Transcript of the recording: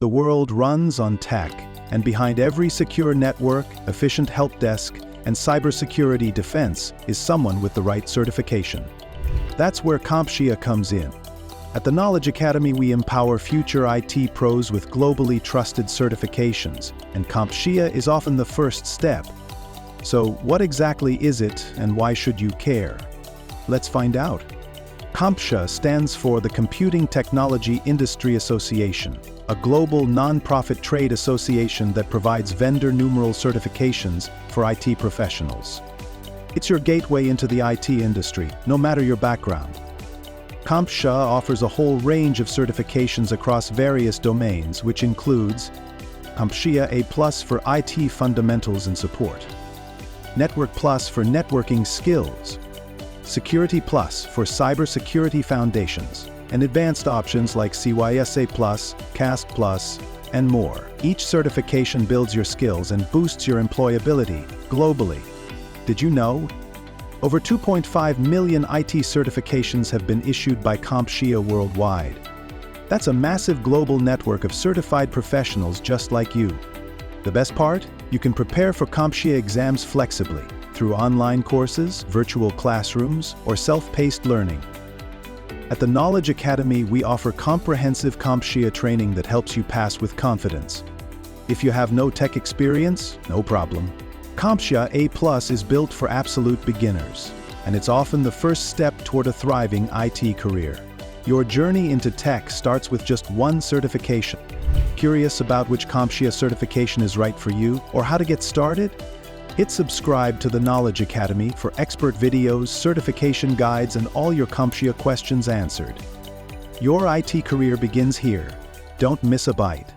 The world runs on tech, and behind every secure network, efficient help desk, and cybersecurity defense is someone with the right certification. That's where CompTIA comes in. At the Knowledge Academy, we empower future IT pros with globally trusted certifications, and CompTIA is often the first step. So, what exactly is it, and why should you care? Let's find out. CompTIA stands for the Computing Technology Industry Association, a global non-profit trade association that provides vendor numeral certifications for IT professionals. It's your gateway into the IT industry, no matter your background. CompTIA offers a whole range of certifications across various domains, which includes CompTIA A+ for IT fundamentals and support, Network Plus for networking skills, Security Plus for cybersecurity foundations, and advanced options like CompTIA A+, CAST Plus, and more. Each certification builds your skills and boosts your employability globally. Did you know? Over 2.5 million IT certifications have been issued by CompTIA worldwide. That's a massive global network of certified professionals just like you. The best part? You can prepare for CompTIA exams flexibly, through online courses, virtual classrooms, or self-paced learning. At the Knowledge Academy, we offer comprehensive CompTIA training that helps you pass with confidence. If you have no tech experience, no problem. CompTIA A+ is built for absolute beginners, and it's often the first step toward a thriving IT career. Your journey into tech starts with just one certification. Curious about which CompTIA certification is right for you, or how to get started? Hit subscribe to the Knowledge Academy for expert videos, certification guides, and all your CompTIA questions answered. Your IT career begins here. Don't miss a bite.